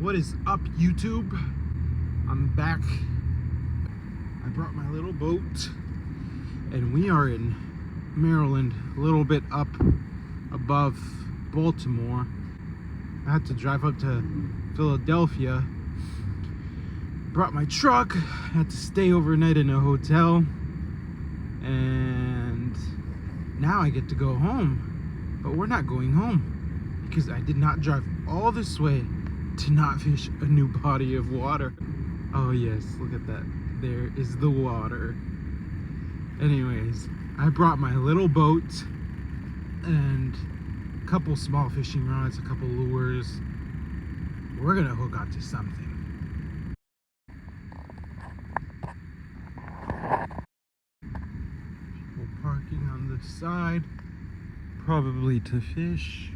What is up, YouTube? I'm back. I brought my little boat and we are in Maryland, a little bit up above Baltimore. I had to drive up to Philadelphia. Brought my truck, had to stay overnight in a hotel, and now I get to go home. But we're not going home because I did not drive all this way to not fish a new body of water. Oh yes, look at that. There is the water. Anyways, I brought my little boat and a couple small fishing rods, a couple lures. We're gonna hook onto something. People parking on the side, probably to fish.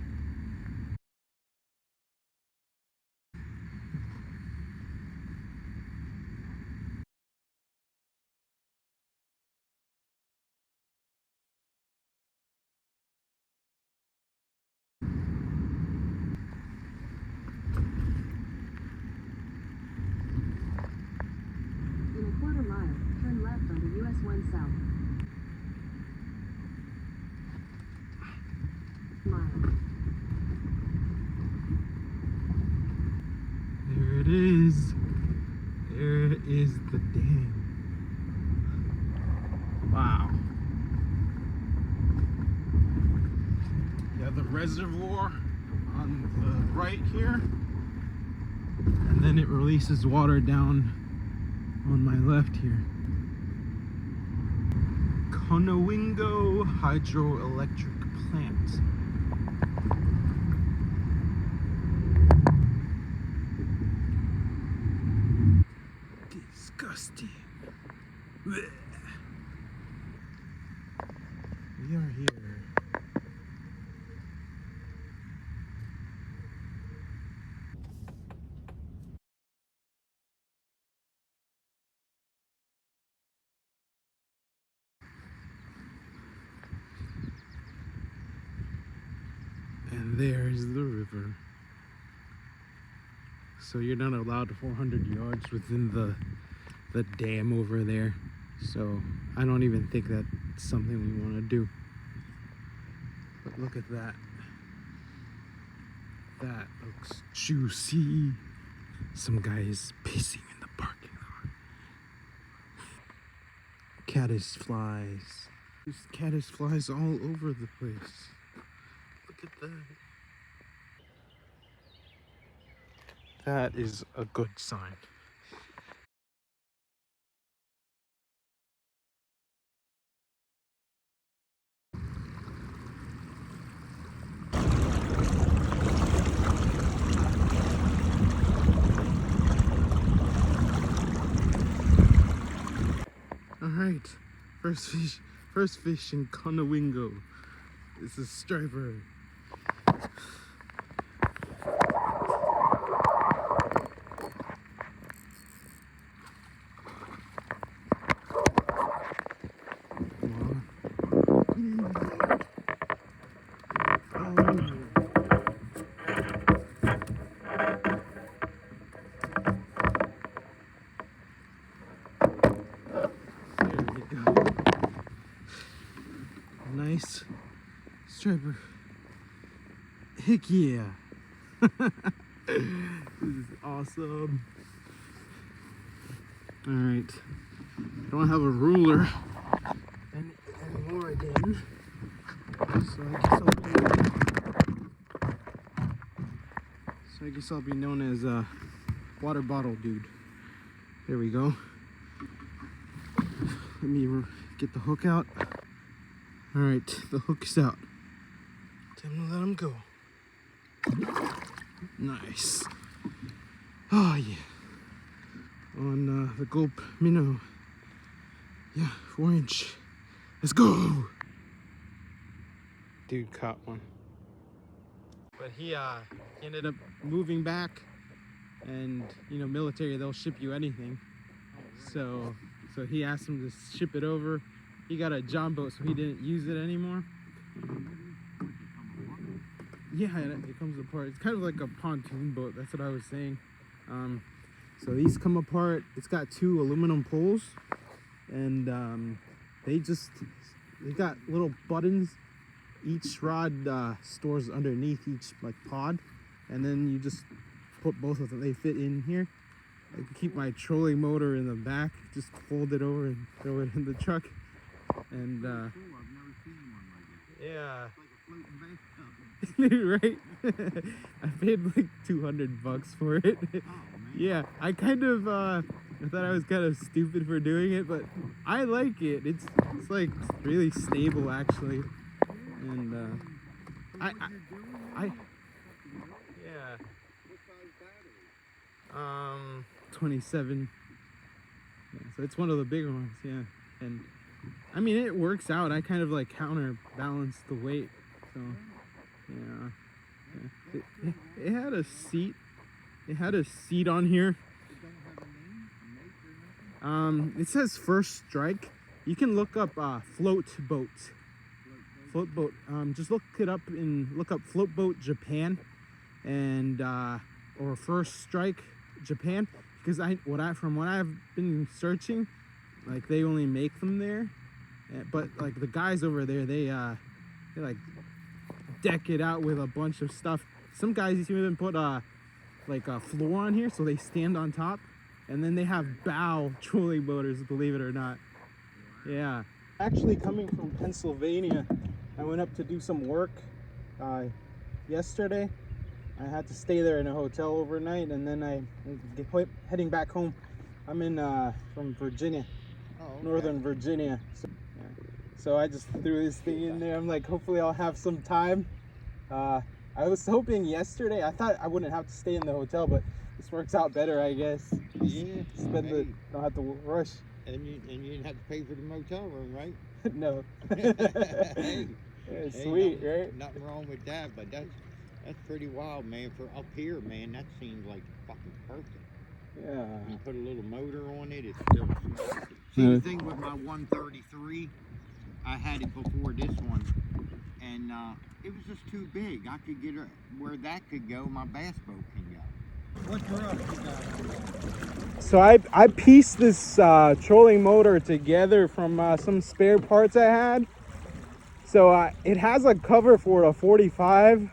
In a quarter mile, turn left onto US 1 South. Mile. There it is. There is the dam. Wow. Yeah, the reservoir on the right here. And then it releases water down on my left here. Conowingo hydroelectric plant. Disgusting. Blech. We are here. And there's the river. So you're not allowed 400 yards within the dam over there. So I don't even think that's something we want to do. But look at that. That looks juicy. Some guy is pissing in the parking lot. Caddis flies. There's caddis flies all over the place. Look at that. That is a good sign. All right, first fish in Conowingo. It's a striper. Nice striper. Heck yeah. This is awesome. All right, I don't have a ruler anymore again, so I guess I'll be known as a water bottle dude. There we go. Let me get the hook out. All right, the hook is out. Time to let him go. Nice. Oh yeah. On the gulp minnow. Yeah, 4-inch. Let's go. Dude caught one. But he ended up moving back, and you know, military, they'll ship you anything. So he asked him to ship it over. He got a John boat, so he didn't use it anymore. Yeah, it comes apart. It's kind of like a pontoon boat. That's what I was saying. So these come apart. It's got 2 aluminum poles, and they got little buttons. Each rod stores underneath each like pod, and then you just put both of them. They fit in here. I can keep my trolling motor in the back, just fold it over and throw it in the truck. And Cool. I've never seen one like this. yeah, It's like a floating bathtub. right. I paid like $200 for it. Oh, man. Yeah, I kind of I thought I was kind of stupid for doing it, but I like it. It's like really stable actually, and So I- what you're doing now? yeah. What size battery? 27. Yeah, so it's one of the bigger ones, yeah. And I mean, it works out. I kind of like counterbalance the weight, so yeah. It had a seat. It had a seat on here. It don't have a name, a make or nothing? It says First Strike. You can look up float boat. Float boat. Just look up float boat Japan, and or First Strike Japan, because from what I've been searching, like they only make them there, but like the guys over there, they like deck it out with a bunch of stuff. Some guys even put like a floor on here so they stand on top, and then they have bow trolling motors, believe it or not. Yeah, actually coming from Pennsylvania, I went up to do some work yesterday. I had to stay there in a hotel overnight, and then I'm heading back home. I'm in from Virginia, Oh, okay. Northern Virginia. So I just threw this thing in there. I'm like, hopefully I'll have some time. I was hoping yesterday, I thought I wouldn't have to stay in the hotel, but this works out better, I guess. Yeah. Don't have to rush. And you didn't have to pay for the motel room, right? No. Hey, Yeah, hey, sweet, nothing, right? Nothing wrong with that, but that's pretty wild, man. For up here, man, that seems like fucking perfect. Yeah. You put a little motor on it, it's still smooth. See, Yeah. the thing with my 133, I had it before this one, and it was just too big. I could get it where that could go, my bass boat can go. What's your up you got? So I pieced this trolling motor together from some spare parts I had. So it has a cover for a 45,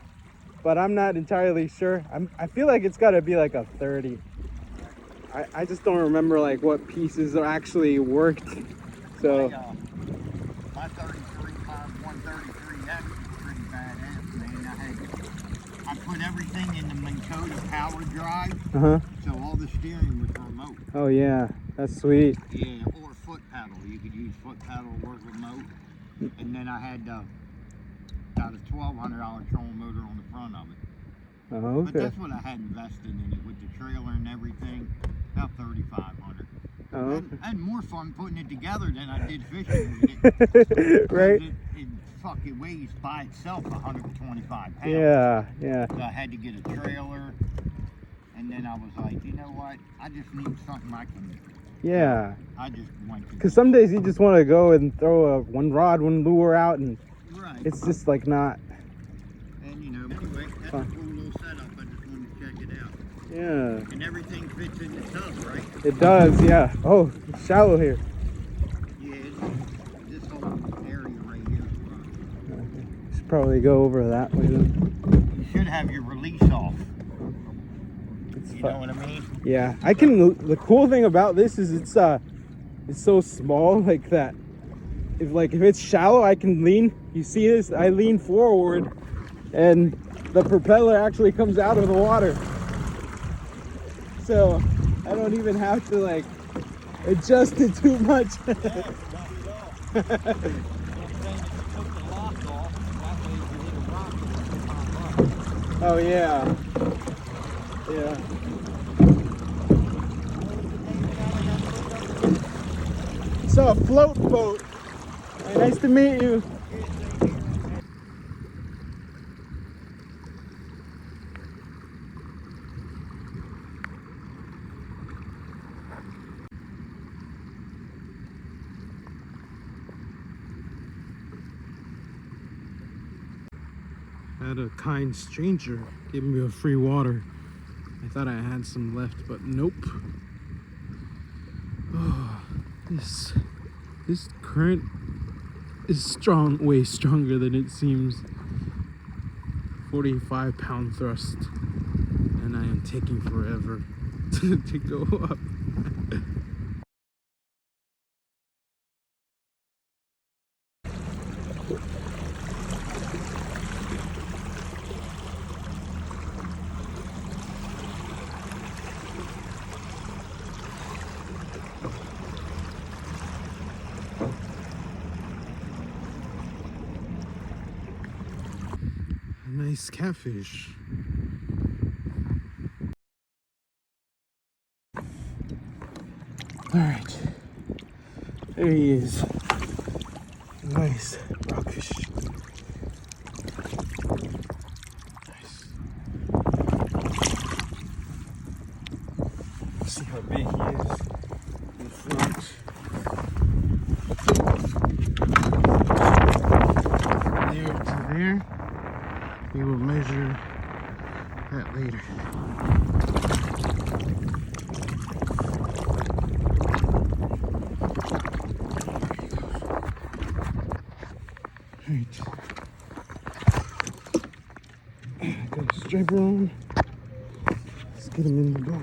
but I'm not entirely sure. I feel like it's got to be like a 30. I just don't remember like what pieces are actually worked. So My 133, that's pretty badass, man. I put everything in the Minn Kota power drive, so all the steering was remote. Oh yeah, that's sweet. Yeah, or foot paddle. You could use foot paddle or remote. And then I had about a $1,200 trolling motor on the front of it. Oh, But okay. that's what I had invested in it with the trailer and everything. About $3,500. Oh, okay. I had more fun putting it together than I did fishing with it. Right? It fucking weighs by itself 125 pounds. Yeah, yeah. So I had to get a trailer, and then I was like, you know what? I just need something I can. Yeah. I just went to. Because some days you just want to go and throw one rod, one lure out, and Right. it's just like not. And you know, anyway, that's Fun. a cool little setup. I just wanted to check it out. Yeah. And everything fits in the tub, right? It does, yeah. Oh, it's shallow here. Yeah, this whole area right here is fun. Should probably go over that way then. You should have your release off. It's You fun. know what I mean? Yeah, I can. The cool thing about this is it's so small like that. If it's shallow, I can lean. You see this? I lean forward, and the propeller actually comes out of the water. So I don't even have to like adjust it too much. Oh yeah. Yeah. So a float boat. Hey, nice to meet you. I had a kind stranger give me a free water. I Thought I had some left, but nope. Oh, this current is strong, way stronger than it seems. 45-pound thrust, and I am taking forever to go up. Nice catfish. All right, there he is. Nice rockfish. Nice. Let's see how big he is in front. There to there. We will measure that later. Alright. Got a striper on. Let's get him in the boat.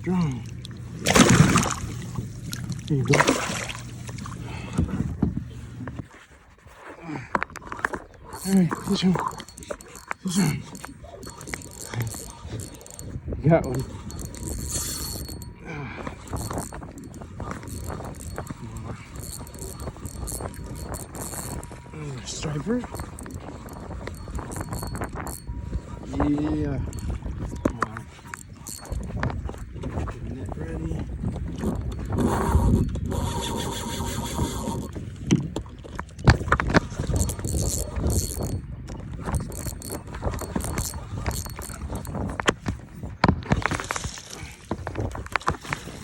Strong. There you go. Alright, fish him. Fish him. Got one. Striper. Yeah. Come on. Get the net ready.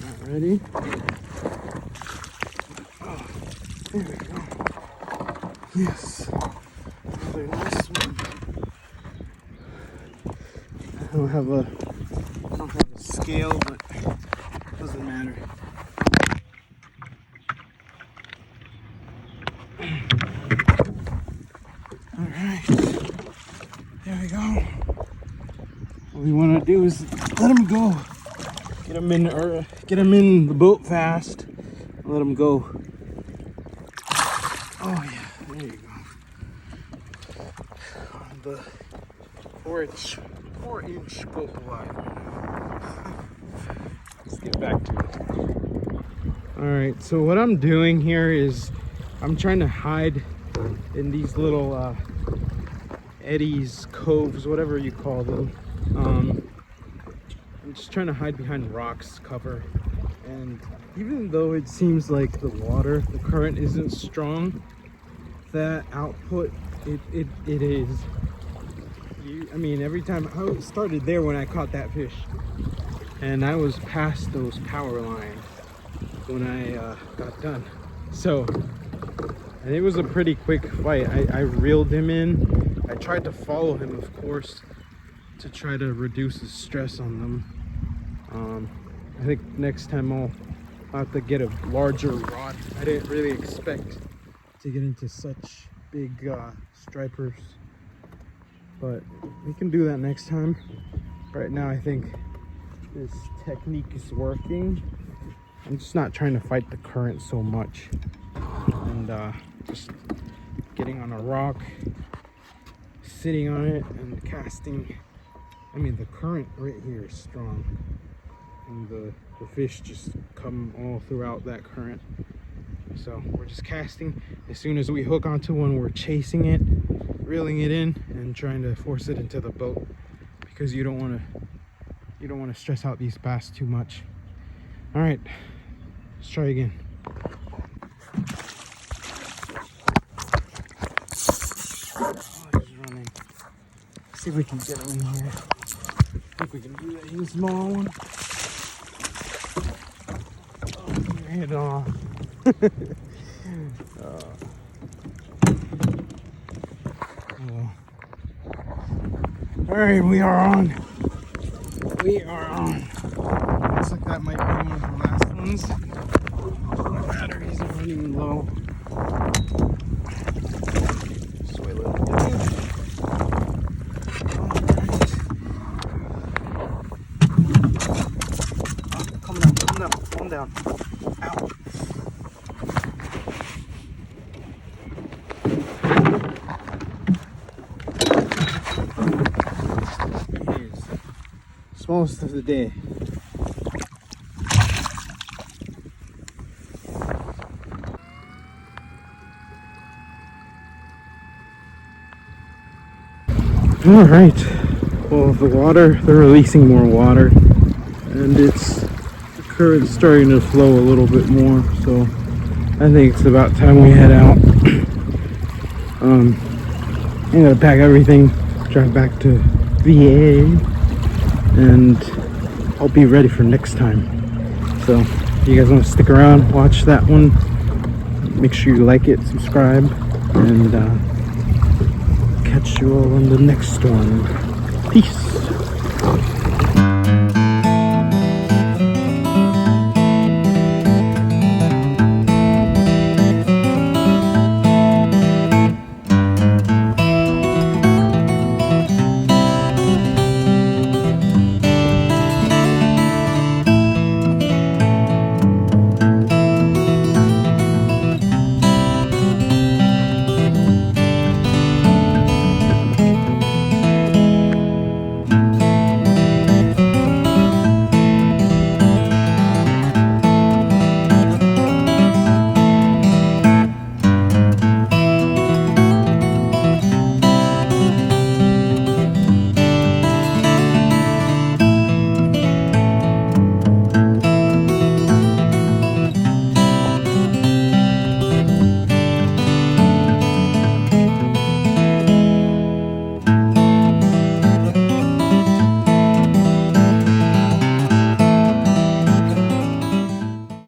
Not ready. Oh, there we go. Yes. Another nice one. I don't have a scale, but it doesn't matter. All right, there we go. What we want to do is let him go. Get him in the boat fast. Let him go. Oh yeah, there you go. On the 4-inch boat line. Let's get back to it. All right, so what I'm doing here is I'm trying to hide in these little eddies, coves, whatever you call them. I'm just trying to hide behind rocks cover, and even though it seems like the current isn't strong, that output it is. I mean, every time I started there when I caught that fish, and I was past those power lines when I got done. So, and it was a pretty quick fight. I reeled him in. I tried to follow him, of course, to try to reduce the stress on them. I think next time I'll have to get a larger rod. I didn't really expect to get into such big stripers, but we can do that next time. Right now I think this technique is working. I'm just not trying to fight the current so much, and just getting on a rock, sitting on it and casting. I mean, the current right here is strong, and the fish just come all throughout that current. So we're just casting. As soon as we hook onto one, we're chasing it reeling it in and trying to force it into the boat because you don't want to stress out these bass too much. All right, let's try again. Oh, he's running. See if we can get him in here. I think we can do that. He's a small one. Oh, head off. All right, we are on. We are on. Looks like that might be one of the last ones. My batteries are running low. Sway a little bit. All right. Calm down. Ow. Smallest of the day. All right. Well, the water, they're releasing more water, and the current's starting to flow a little bit more. So I think it's about time we head out. I'm gonna pack everything, drive back to VA, and I'll be ready for next time. So if you guys want to stick around, watch that one, make sure you like it, subscribe, and catch you all on the next one. Peace.